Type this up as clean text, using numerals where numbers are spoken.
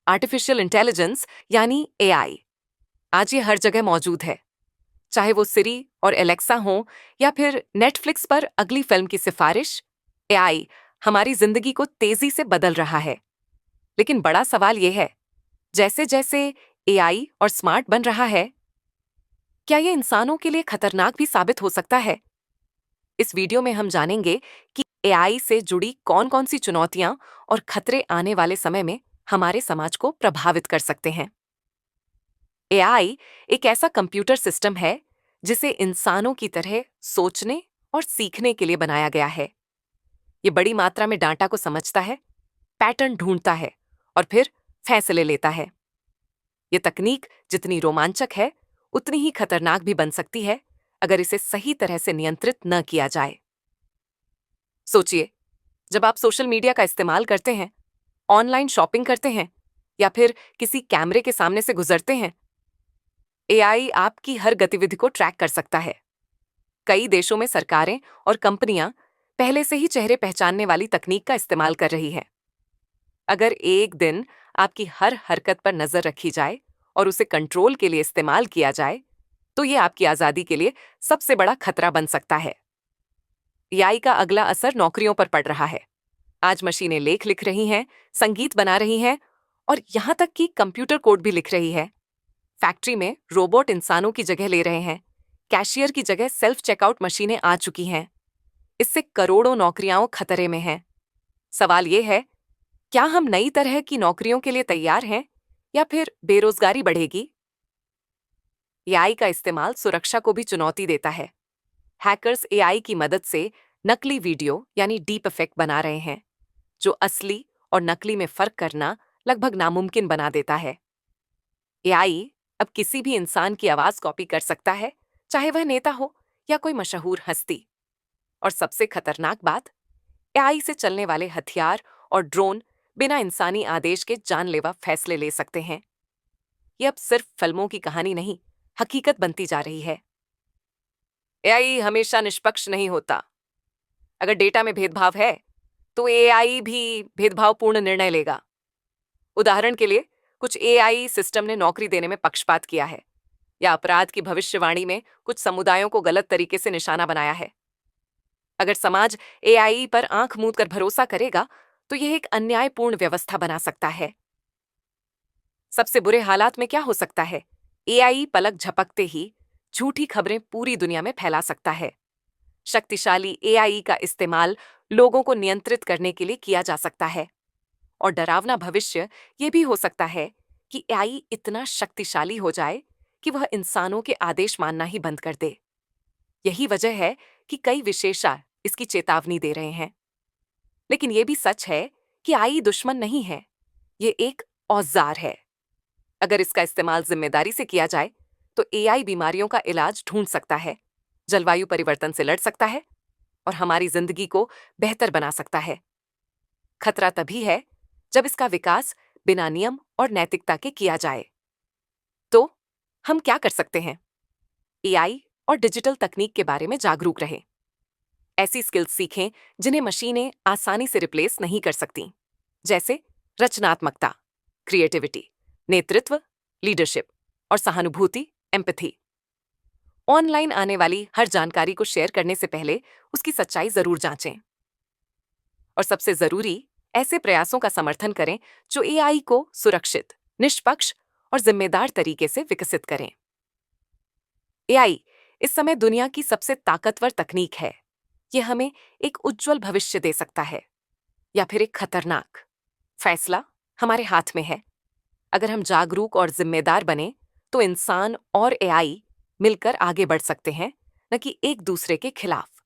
Artificial intelligence यानी AI आज ये हर जगह मौजूद है। चाहे वो सिरी और एलेक्सा हो या फिर नेटफ्लिक्स पर अगली फिल्म की सिफारिश, एआई हमारी जिंदगी को तेजी से बदल रहा है। लेकिन बड़ा सवाल ये है, जैसे जैसे एआई और स्मार्ट बन रहा है, क्या ये इंसानों के लिए खतरनाक भी साबित हो सकता है? इस वीडियो में हम जानेंगे कि एआई से जुड़ी कौन-कौन सी चुनौतियां और खतरे आने वाले समय में हमारे समाज को प्रभावित कर सकते हैं। एआई एक ऐसा कंप्यूटर सिस्टम है जिसे इंसानों की तरह सोचने और सीखने के लिए बनाया गया है। ये बड़ी मात्रा में डाटा को समझता है, पैटर्न ढूंढता है और फिर फैसले लेता है। ये तकनीक जितनी रोमांचक है, उतनी ही खतरनाक भी बन सकती है अगर इसे सही तरह से नियंत्रित न किया जाए। सोचिए, जब आप सोशल मीडिया का इस्तेमाल करते हैं, ऑनलाइन शॉपिंग करते हैं या फिर किसी कैमरे के सामने से गुजरते हैं, एआई आपकी हर गतिविधि को ट्रैक कर सकता है। कई देशों में सरकारें और कंपनियां पहले से ही चेहरे पहचानने वाली तकनीक का इस्तेमाल कर रही हैं। अगर एक दिन आपकी हर हरकत पर नजर रखी जाए और उसे कंट्रोल के लिए इस्तेमाल किया जाए, तो ये आपकी आजादी के लिए सबसे बड़ा खतरा बन सकता है। एआई का अगला असर नौकरियों पर पड़ रहा है। आज मशीनें लेख लिख रही हैं, संगीत बना रही हैं और यहां तक कि कंप्यूटर कोड भी लिख रही है। फैक्ट्री में रोबोट इंसानों की जगह ले रहे हैं। कैशियर की जगह सेल्फ चेकआउट मशीनें आ चुकी हैं। इससे करोड़ों नौकरियां खतरे में हैं। सवाल यह है, क्या हम नई तरह की नौकरियों के लिए तैयार हैं या फिर बेरोजगारी बढ़ेगी? एआई का इस्तेमाल सुरक्षा को भी चुनौती देता है। हैकर्स एआई की मदद से नकली वीडियो यानी डीप इफेक्ट बना रहे हैं, जो असली और नकली में फर्क करना लगभग नामुमकिन बना देता है। एआई अब किसी भी इंसान की आवाज कॉपी कर सकता है, चाहे वह नेता हो या कोई मशहूर हस्ती। और सबसे खतरनाक बात, एआई से चलने वाले हथियार और ड्रोन बिना इंसानी आदेश के जानलेवा फैसले ले सकते हैं। यह अब सिर्फ फिल्मों की कहानी नहीं, हकीकत बनती जा रही है। एआई हमेशा निष्पक्ष नहीं होता। अगर डेटा में भेदभाव है, तो एआई भी भेदभावपूर्ण निर्णय लेगा। उदाहरण के लिए, कुछ एआई सिस्टम ने नौकरी देने में पक्षपात किया है या अपराध की भविष्यवाणी में कुछ समुदायों को गलत तरीके से निशाना बनाया है। अगर समाज एआई पर आंख मूंद कर भरोसा करेगा, तो यह एक अन्यायपूर्ण व्यवस्था बना सकता है। सबसे बुरे हालात में क्या हो सकता है? एआई पलक झपकते ही झूठी खबरें पूरी दुनिया में फैला सकता है। शक्तिशाली एआई का इस्तेमाल लोगों को नियंत्रित करने के लिए किया जा सकता है। और डरावना भविष्य ये भी हो सकता है कि एआई इतना शक्तिशाली हो जाए कि वह इंसानों के आदेश मानना ही बंद कर दे। यही वजह है कि कई विशेषज्ञ इसकी चेतावनी दे रहे हैं। लेकिन यह भी सच है कि एआई दुश्मन नहीं है, ये एक औजार है। अगर इसका इस्तेमाल जिम्मेदारी से किया जाए, तो एआई बीमारियों का इलाज ढूंढ सकता है, जलवायु परिवर्तन से लड़ सकता है और हमारी जिंदगी को बेहतर बना सकता है। खतरा तभी है जब इसका विकास बिना नियम और नैतिकता के किया जाए। तो हम क्या कर सकते हैं? एआई और डिजिटल तकनीक के बारे में जागरूक रहें। ऐसी स्किल्स सीखें जिन्हें मशीनें आसानी से रिप्लेस नहीं कर सकती, जैसे रचनात्मकता, क्रिएटिविटी, नेतृत्व, लीडरशिप और सहानुभूति, एम्पैथी। ऑनलाइन आने वाली हर जानकारी को शेयर करने से पहले उसकी सच्चाई जरूर जांचें। और सबसे जरूरी, ऐसे प्रयासों का समर्थन करें जो एआई को सुरक्षित, निष्पक्ष और जिम्मेदार तरीके से विकसित करें। एआई इस समय दुनिया की सबसे ताकतवर तकनीक है। यह हमें एक उज्जवल भविष्य दे सकता है या फिर एक खतरनाक। फैसला हमारे हाथ में है। अगर हम जागरूक और जिम्मेदार बने, तो इंसान और एआई मिलकर आगे बढ़ सकते हैं, न कि एक दूसरे के खिलाफ।